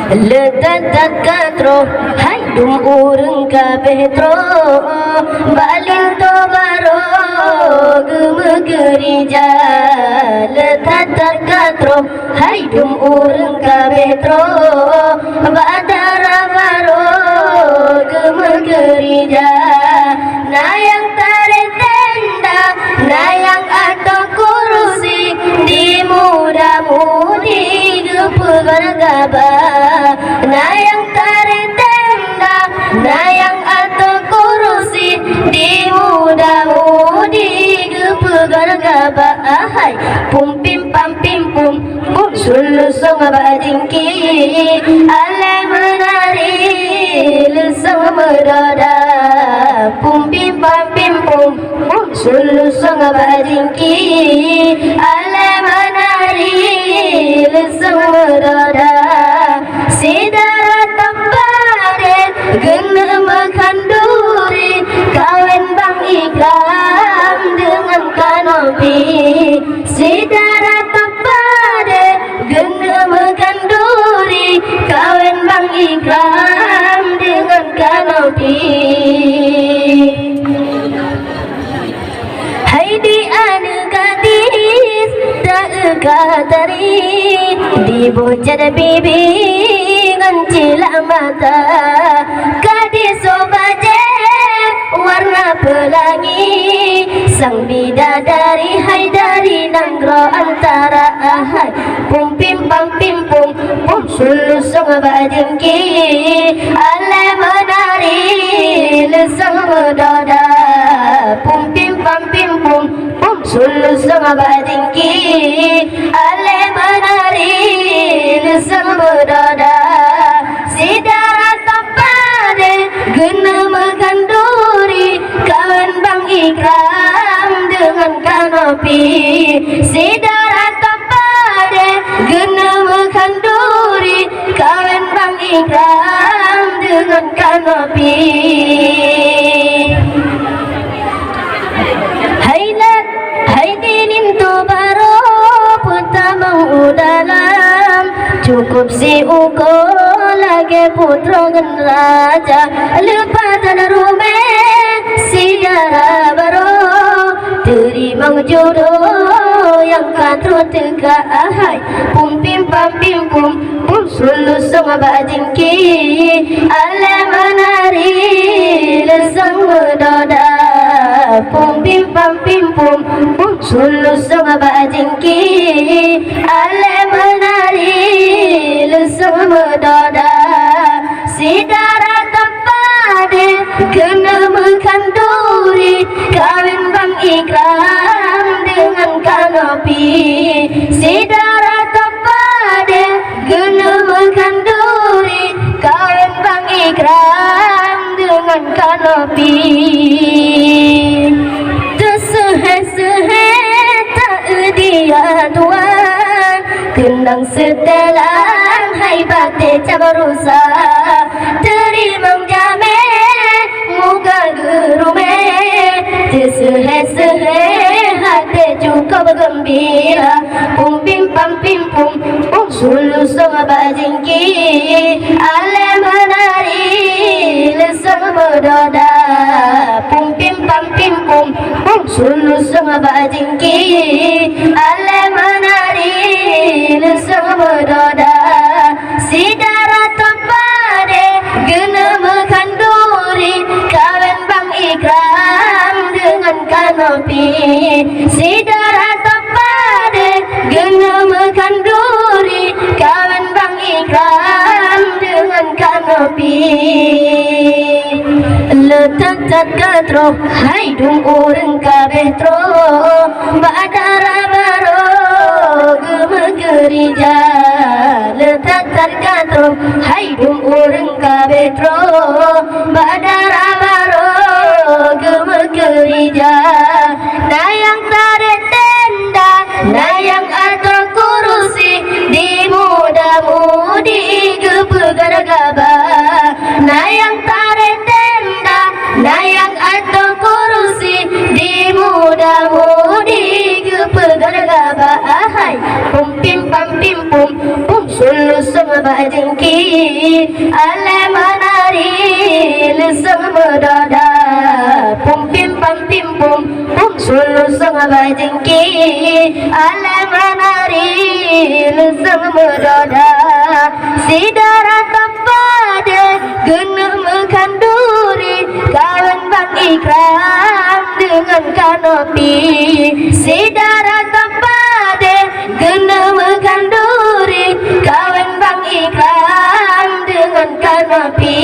letak katro hai dum urang kabeh tro balin to baro gemegerija letak katro hai dum urang kabeh tro badara baro gemegerija nayang tare tenda nayang atau kursi di muda-mudi gepegar gaba nayang tare tenda nayang atau kursi di muda-mudi gepegar gaba ahai pum pim pam pim pum pum sulusong badingki ale menari lusong merada pum pim pam pim pum pum sulusong badingki ale menari lusong merada sidara tempare gena makan duri kawin bang ikram dengan kanopi sidara tempare gena makan duri kawin bang ikram dengan kanopi hai di anu gadis tak katari di bocar bibi ngancila mata gadis sobaje warna pelangi sang bidadari hai dari nanggro antara ahai pum pim pam pim pum pum sulusong badingki ale menari lesang medada pum pim pam pim pum pum sulusong badingki ale menari lesang medada sidara tapade gena makan duri kawan bang ikram dengan kanopi sidara tapade gena makan duri kawan bang ikram dengan kanopi hai dinin to baro putamang udalam cukup si uko lagi putra gen raja lepatan rume sigara baro terimang jodoh yang katro teka ahai pum pim pam pim pum pum sulusong badingki ale menari lesang medada pum pim pam pim pum pum sulusong badingki ale menari lesang medada sidara tempade kena makan duri kawin bang ikram dengan kanopi sidara tempade kena makan duri kawin bang ikram dengan kanopi tersehe-sehe tak dia tuan kendang setelan hai bate cabarusa terimang jame muka gerume tersehe-sehe hati cukup gembira pum pim pam pim pum pum sulusong badingki ale menari lesang medada pum pim pam pim pum pum sulusong badingki ale menari lesang medada sidara tempade gena makan duri kawin bang ikram dengan kanopi sidara tempade gena makan duri kawin bang ikram dengan kanopi letak katro hai dum urang kabeh tro badara baro gemegerija letak katro hai dum urang kabeh tro badara baro gemegerija nayang tare tenda nayang atau kursi di muda-mudi gepegar gaba nayang tare tenda nayang atau kursi di muda-mudi gepegar gaba ahai pum pim pam pim pum pum Sulusung bajengki ale manari lusung medada pum pim pam pim pum pum sulusung bajengki ale manari lusung medada sidara tampade genah mekanduri kawan bang ikram dengan kanopi sidara tampade genah mekanduri kawan bang ikram dengan kanopi.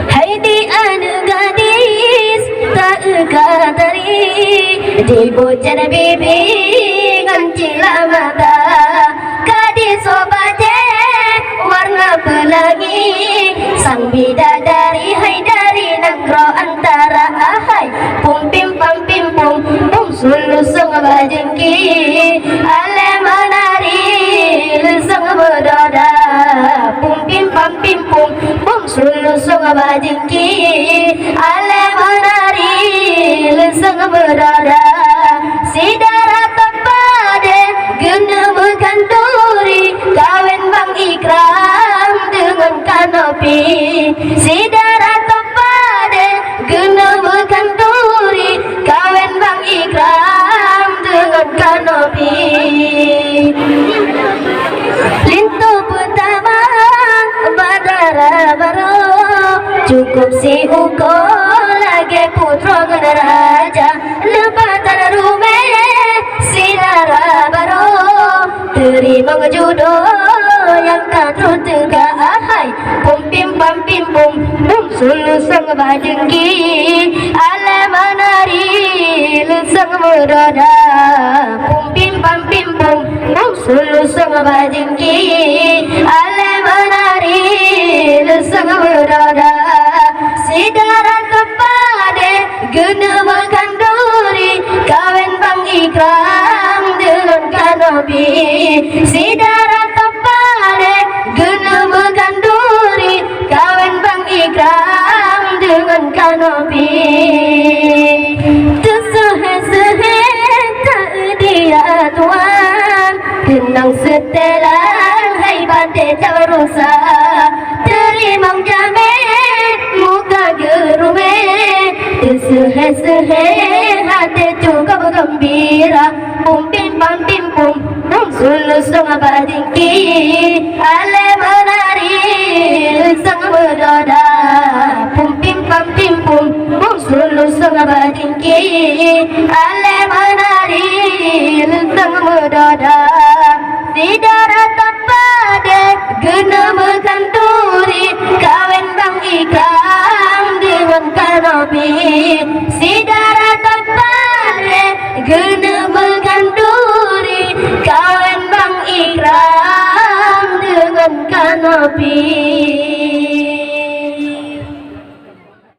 Hai di anak gadis tak katari di bocah bibi ngancila mata gadis sobaje warna pelangi sang bidadari hai dari negro antara ahai pum pim pam pim pum pum sulusung bajengki ale manari lusung medada pum pim pam pim pum pum sulusung bajengki ale manari lusung medada sidara tapade genah mekanduri kawen bang ikram dengan kanopi sidara tapade genah mekanduri kawen bang ikram dengan kanopi. Lintu pertama badara baro cukup si uko lagi putra raja lepatar rume sidara baro terima jodoh yang tak tertengah ahai pum pim pam pim pum pum sulusung bajengki ale manari lusung medada pum pim pam pim pum pum sulusung bajengki ale manari lusung medada sidara tapade genah mekanduri kawen bang ikram dengan kanopi sidara tapade genah mekanduri kawen bang ikram dengan kanopi. Tersehe-sehe tak dia tuan kenang setelan hai bante carusa terima jamin muka gerume tersehe-sehe hati cukup gembira pum pim pam pim pum pum sulusung bajengki ale manari lusung medada pum pim pam pim pum pum sulusung bajengki ale manari lusung medada sidara tapade genah mekanduri kawen bang ikram dengan kanopi sidara tapade genah mekanduri kawen bang ikram dengan kanopi.